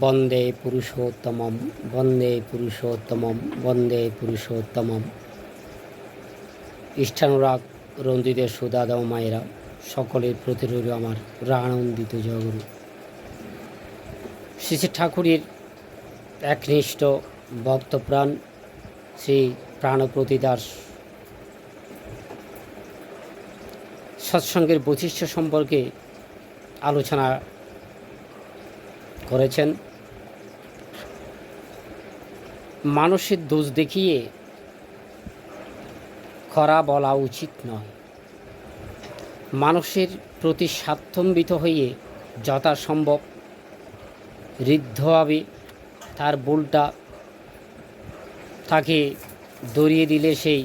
বন্দে পুরুষোত্তমম, বন্দে পুরুষোত্তমম, বন্দে পুরুষোত্তমম। ইষ্ঠানুরাগ রঞ্জিতের সুদাদাও মায়েরা, সকলের প্রতি রইল আমার আনন্দিত জয়গুরু। শ্রী শ্রী ঠাকুরের একনিষ্ঠ ভক্তপ্রাণ শ্রী প্রাণপ্রতি দাস সৎসঙ্গের বৈশিষ্ট্য সম্পর্কে আলোচনা করেছেন। মানুষের দোষ দেখিয়ে খরা বলা উচিত নয়। মানুষের প্রতি স্বার্থম্বিত হয়ে যথাসম্ভব ঋদ্ধভাবে তার ভুলটা তাকে ধরিয়ে দিলে সেই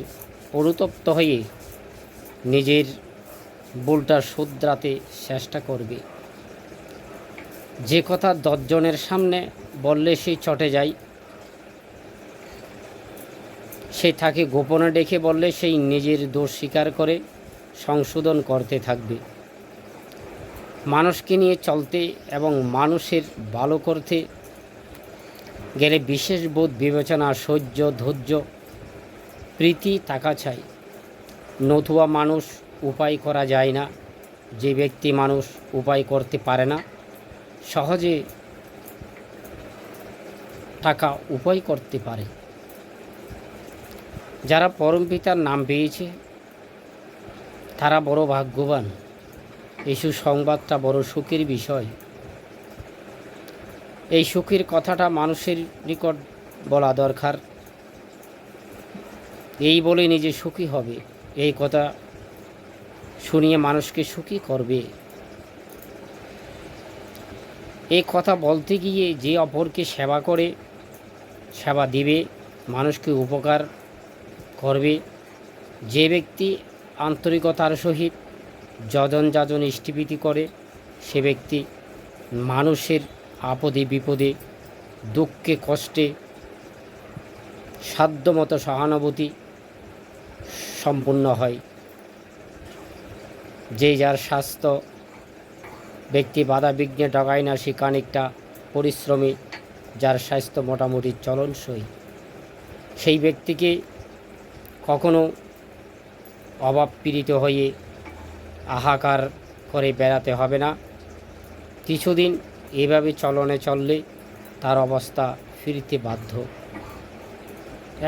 অনুতপ্ত হয়ে নিজের ভুলটা শুধরাতে চেষ্টা করবে। যে কথা 10 জনের সামনে বললে সেই চটে যায়, সে তাকে গোপনে ডেকে বললে সেই নিজের দোষ স্বীকার করে সংশোধন করতে থাকবে। মানুষকে নিয়ে চলতে এবং মানুষের ভালো করতে গেলে বিশেষ বোধ, বিবেচনা, সহ্য, ধৈর্য, প্রীতি থাকা চাই। নতুবা মানুষ উপায় করা যায় না। যে ব্যক্তি মানুষ উপায় করতে পারে না, সহজে টাকা উপায় করতে পারে। যারা পরম পিতার নাম পেয়েছে তারা বড় ভাগ্যবান। এই সুসংবাদটা বড় সুখের বিষয়। এই সুখের কথাটা মানুষের নিকট বলা দরকার। এই বলে নিজে সুখী হবে, এই কথা শুনিয়ে মানুষকে সুখী করবে। এই কথা বলতে গিয়ে যে অপরকে সেবা করে, সেবা দিবে, মানুষকে উপকার করবে, যে ব্যক্তি আন্তরিকতার সহিত যজন যাজন ইষ্টিপীতি করে, সে ব্যক্তি মানুষের আপদে বিপদে দুঃখে কষ্টে সাধ্যমতো সহানুভূতি সম্পূর্ণ হয়। যে যার স্বাস্থ্য ব্যক্তি বাধা বিঘ্নে ডগায় না, সে খানিকটা পরিশ্রমী। যার স্বাস্থ্য মোটামুটি চলনসই, সেই ব্যক্তিকে কখনো অভাব পীড়িত হয়ে হাহাকার করে বেড়াতে হবে না। কিছুদিন এভাবে চলনে চললে তার অবস্থা ফিরতে বাধ্য।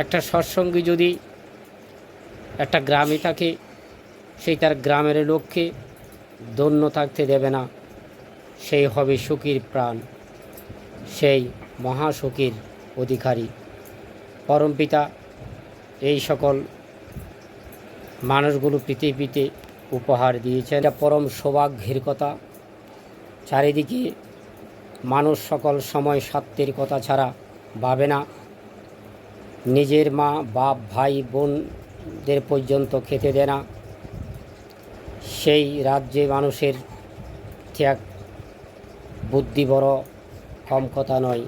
একটা সৎসঙ্গী যদি একটা গ্রামে থাকে, সেই তার গ্রামের লোককে ধন্য থাকতে দেবে না, সেই হবে সুখীর প্রাণ, সেই মহাসুখীর অধিকারী। পরমপিতা এই সকল মানুষগুলো পৃথিবীতে উপহার দিয়েছেন। এটা পরম সৌভাগ্যের কথা। চারিদিকে মানুষ সকল সময় স্বার্থের কথা ছাড়া ভাবে না। নিজের মা, বাপ, ভাই, বোনদের পর্যন্ত খেতে দেয় না। সেই রাজ্যে মানুষের ত্যাগ বুদ্ধি বড় কম কথা নয়।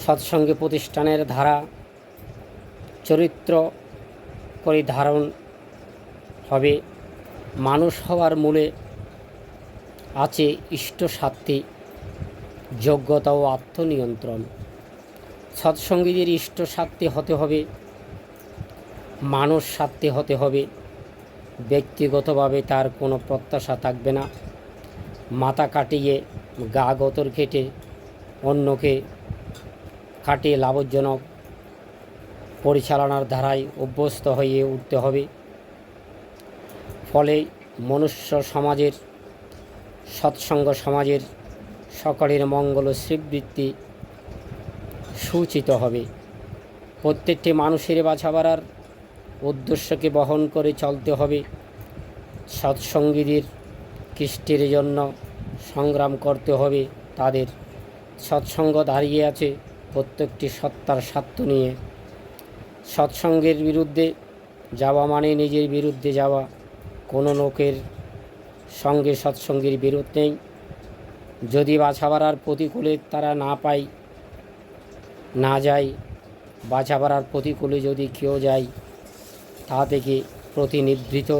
সৎসঙ্গে প্রতিষ্ঠানের ধারা চরিত্র পরিধারণ হবে। মানুষ হওয়ার মূলে আছে ইষ্টসাধ্যি, যোগ্যতা ও আত্মনিয়ন্ত্রণ। সৎসঙ্গীদের ইষ্টসাধ্যি হতে হবে, মানুষ সাধ্যি হতে হবে। ব্যক্তিগতভাবে তার কোনো প্রত্যাশা থাকবে না। মাথা কাটিয়ে গা গতর কেটে অন্যকে কাটিয়ে লাভজনক পরিচালনার ধারায় অভ্যস্ত হয়ে উঠতে হবে। ফলে মনুষ্য সমাজের, সৎসঙ্গ সমাজের সকলের মঙ্গল শ্রীবৃত্তি সূচিত হবে। প্রত্যেকটি মানুষের বাঁচাবার উদ্দেশ্যকে বহন করে চলতে হবে। সৎসঙ্গীদের কৃষ্টির জন্য সংগ্রাম করতে হবে। তাদের সৎসঙ্গ দাঁড়িয়ে আছে প্রত্যেকটি সত্তার স্বার্থ নিয়ে। সৎসঙ্গের বিরুদ্ধে যাওয়া মানে নিজের বিরুদ্ধে যাওয়া। কোনো লোকের সঙ্গে সৎসঙ্গের বিরোধ নেই। যদি বাছাবাড়ার প্রতিকূলে তারা না পায়, না যায়, বাছাবাড়ার প্রতিকূলে যদি কেউ যায়, তা থেকে প্রতিনিবৃত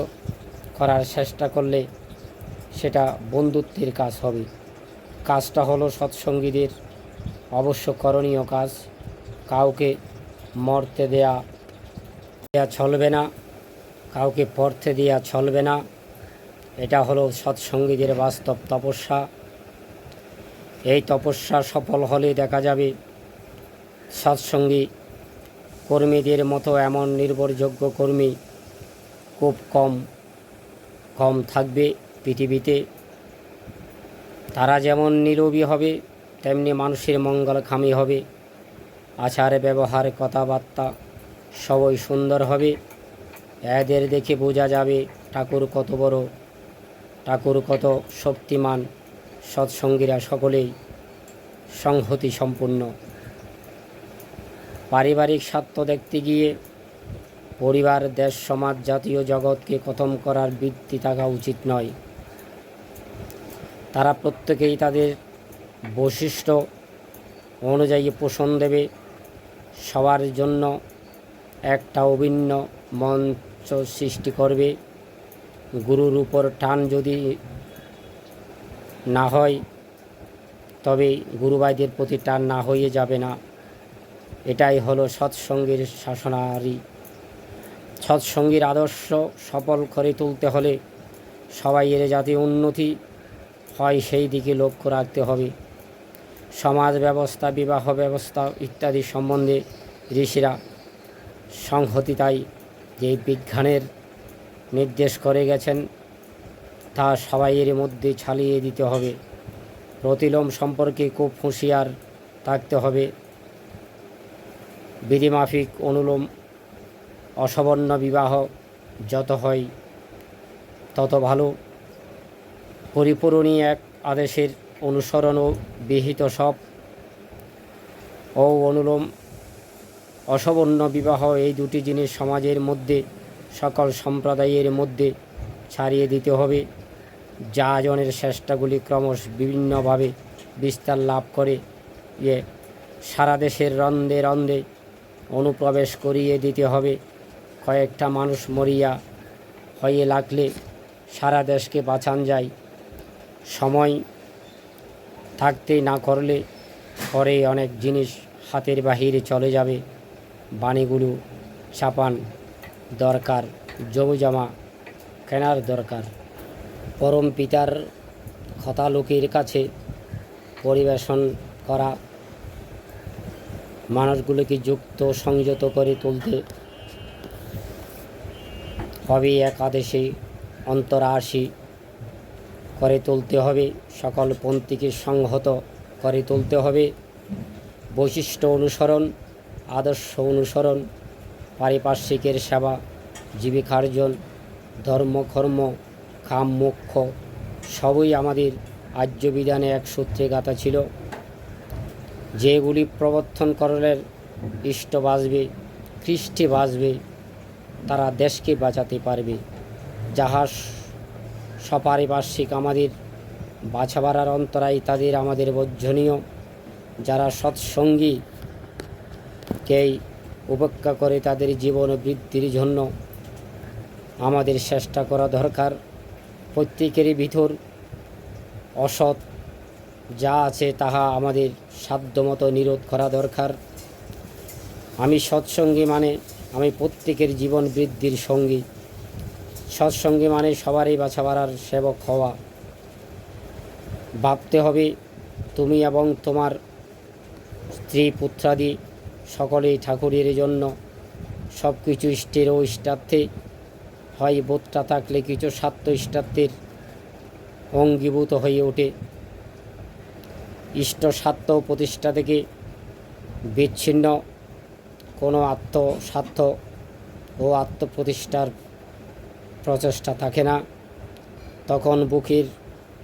করার চেষ্টা করলে সেটা বন্ধুত্বের কাজ হবে। কাজটা হলো সৎসঙ্গীদের অবশ্য করণীয় কাজ। কাউকে মরতে দেয়া চলবে না, কাউকে পড়তে দেয়া চলবে না। এটা হলো সৎসঙ্গীদের বাস্তব তপস্যা। এই তপস্যা সফল হলে দেখা যাবে সৎসঙ্গী কর্মীদের মতো এমন নির্ভরযোগ্য কর্মী খুব কম থাকবে পৃথিবীতে। তারা যেমন নীরবী হবে, তেমনি মানুষের মঙ্গলকামী হবে। আচার ব্যবহার কথাবার্তা সবই সুন্দর হবে। এদের দেখে বোঝা যাবে ঠাকুর কত বড়, ঠাকুর কত শক্তিমান। সৎসঙ্গীরা সকলেই সংহতি সম্পূর্ণ। পারিবারিক স্বার্থ দেখতে গিয়ে পরিবার, দেশ, সমাজ, জাতীয় জগৎকে খতম করার বৃত্তি থাকা উচিত নয়। তারা প্রত্যেকেই তাদের বৈশিষ্ট্য অনুযায়ী পোষণ দেবে। সবার জন্য একটা অভিন্ন মঞ্চ সৃষ্টি করবে। গুরুর উপর টান যদি না হয়, তবে গুরুভাইদের প্রতি টান না হয়ে যাবে না। এটাই হলো সৎসঙ্গীর শাসনারি। সৎসঙ্গীর আদর্শ সফল করে তুলতে হলে সবাইয়ের যাতে উন্নতি হয় সেই দিকে লক্ষ্য রাখতে হবে। সমাজ ব্যবস্থা, বিবাহ ব্যবস্থা ইত্যাদি সম্বন্ধে ঋষিরা সংহতিতাই যে বিজ্ঞানের নির্দেশ করে গেছেন তা সবাইয়ের মধ্যে ছালিয়ে দিতে হবে। প্রতিলোম সম্পর্কে খুব হুঁশিয়ার থাকতে হবে। বিধিমাফিক অনুলোম অসবর্ণ বিবাহ যত হয় তত ভালো। পরিপূরণী এক আদেশের অনুসরণ ও বিহিত সব ও অনুলোম অসবর্ণ বিবাহ, এই দুটি জিনিস সমাজের মধ্যে সকল সম্প্রদায়ের মধ্যে ছাড়িয়ে দিতে হবে। যাজনের চেষ্টাগুলি ক্রমশ বিভিন্নভাবে বিস্তার লাভ করে সারা দেশের রন্ধে রন্ধে অনুপ্রবেশ করিয়ে দিতে হবে। কয়েকটা মানুষ মরিয়া হয়ে লাগলে সারা দেশকে বাঁচান যায়। সময় থাকতে না করলে পরে অনেক জিনিস হাতের বাহিরে চলে যাবে। বাণীগুলো ছাপান দরকার, জমিজমা কেনার দরকার। পরম পিতার কথা লোকের কাছে পরিবেশন করা, মানুষগুলোকে যুক্ত সংযত করে তুলতে হবে। একাদশী অন্তরাশি করে তুলতে হবে। সকল পন্থীকে সংহত করে তুলতে হবে। বৈশিষ্ট্য অনুসরণ, আদর্শ অনুসরণ, পারিপার্শ্বিকের সেবা, জীবিকার্জন, ধর্ম, কর্ম, কাম, মোক্ষ সবই আমাদের আর্য বিধানে এক সূত্রে গাঁথা ছিল। যেগুলি প্রবর্তন করলে ইষ্ট বাঁচবে, কৃষ্টি বাঁচবে, তারা দেশকে বাঁচাতে পারবে। যাহা সপারিপার্শ্বিক আমাদের বাঁচাবার অন্তরায়, তাদের আমাদের বর্জনীয়। যারা সৎসঙ্গীকেই উপেক্ষা করে তাদের জীবন বৃদ্ধির জন্য আমাদের চেষ্টা করা দরকার। প্রত্যেকেরই ভিতর অসৎ যা আছে তাহা আমাদের সাধ্যমতো নিরোধ করা দরকার। আমি সৎসঙ্গী মানে আমি প্রত্যেকের জীবন বৃদ্ধির সঙ্গী। সৎসঙ্গী মানে সবারই বাঁচাবার সেবক হওয়া। ভাবতে হবে তুমি এবং তোমার স্ত্রী, পুত্রাদি সকলেই ঠাকুরের জন্য সব কিছু ইষ্টের ও ইষ্টার্থে হয়। বোধটা থাকলে কিছু স্বার্থ ইষ্টার্থের অঙ্গীভূত হয়ে ওঠে। ইষ্ট স্বার্থ প্রতিষ্ঠা থেকে বিচ্ছিন্ন কোনো আত্মস্বার্থ ও আত্মপ্রতিষ্ঠার প্রচেষ্টা থাকে না। তখন বুকের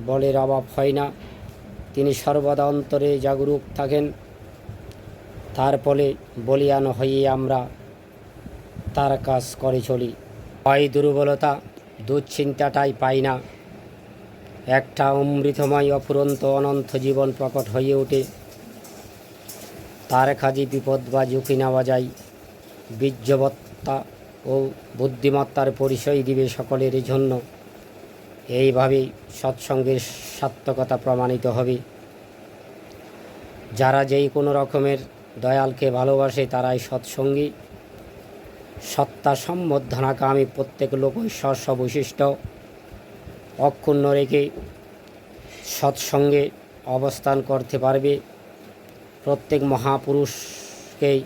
বলের অভাব হয় না। তিনি সর্বদা অন্তরে জাগরুক থাকেন। তার ফলে বলিয়ান হয়ে আমরা তার কাজ করে চলি। হয় দুর্বলতা, দুশ্চিন্তাটাই পাই না। একটা অমৃতময় অফুরন্ত অনন্ত জীবন প্রকট হয়ে ওঠে। তার কাজে বিপদ বা ঝুঁকি নেওয়া যায়। বীর্যবত্তা ও বুদ্ধিমত্তার পরিচয় দিবে সকলের জন্য। এইভাবেই সৎসঙ্গের সার্থকতা প্রমাণিত হবে। যারা যেই কোনো রকমের দয়ালকে ভালোবাসে তারাই সৎসঙ্গী। সত্তা সম্বর্ধনাকামী প্রত্যেক লোকই স্ব বৈশিষ্ট্য অক্ষুণ্ণ রেখে সৎসঙ্গে অবস্থান করতে পারবে। প্রত্যেক মহাপুরুষকেই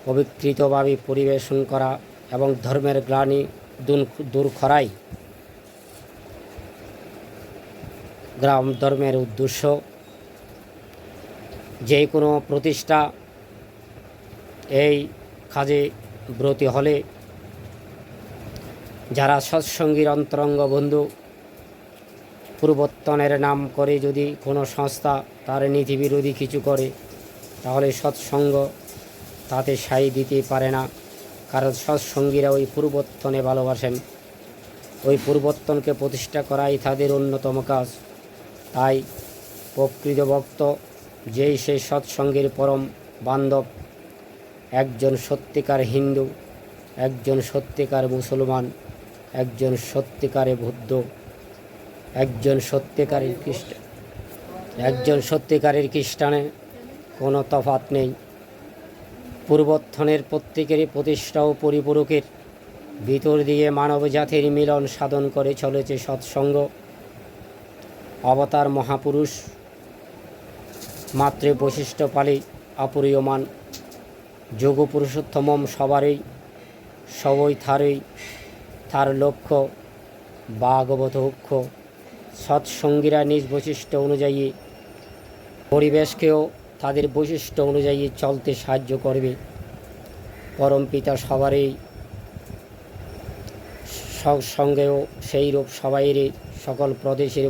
পবিত্রভাবে পরিবেশন করা এবং ধর্মের গ্লানি দূর করাই গ্রাম ধর্মের উদ্দেশ্য। যে কোনো প্রতিষ্ঠা এই কাজে ব্রতী হলে যারা সৎসঙ্গীর অন্তরঙ্গ বন্ধু, পূর্বতনের নাম করে যদি কোনো সংস্থা তার নীতি বিরোধী কিছু করে তাহলে সৎসঙ্গ তাতে সায় দিতে পারে না, কারণ সৎসঙ্গীরা ওই পূর্বতনে ভালোবাসেন। ওই পূর্বতনকে প্রতিষ্ঠা করাই তাদের অন্যতম কাজ। তাই প্রকৃত ভক্ত যেই সেই সৎসঙ্গের পরম বান্ধব, একজন সত্যিকার হিন্দু, একজন সত্যিকার মুসলমান, একজন সত্যিকারে বৌদ্ধ, একজন সত্যিকারের খ্রিস্টানে কোনো তফাৎ নেই। পূর্বোত্থানের প্রত্যেকেরই প্রতিষ্ঠা ও পরিপূরকের ভিতর দিয়ে মানব জাতির মিলন সাধন করে চলেছে সৎসঙ্গ। অবতার মহাপুরুষ মাত্রে বৈশিষ্ট্য পালি অপরিয়মান, যোগ পুরুষোত্তমম সবই তার লক্ষ্য ভাগবত মুখ্য। সৎসঙ্গীরা নিজ বৈশিষ্ট্য অনুযায়ী পরিবেশকেও তাদের বৈশিষ্ট্য অনুযায়ী চলতে সাহায্য করবে। পরমপিতা সবারই সৎসঙ্গেও সেইরূপ সবাইরই সকল প্রদেশের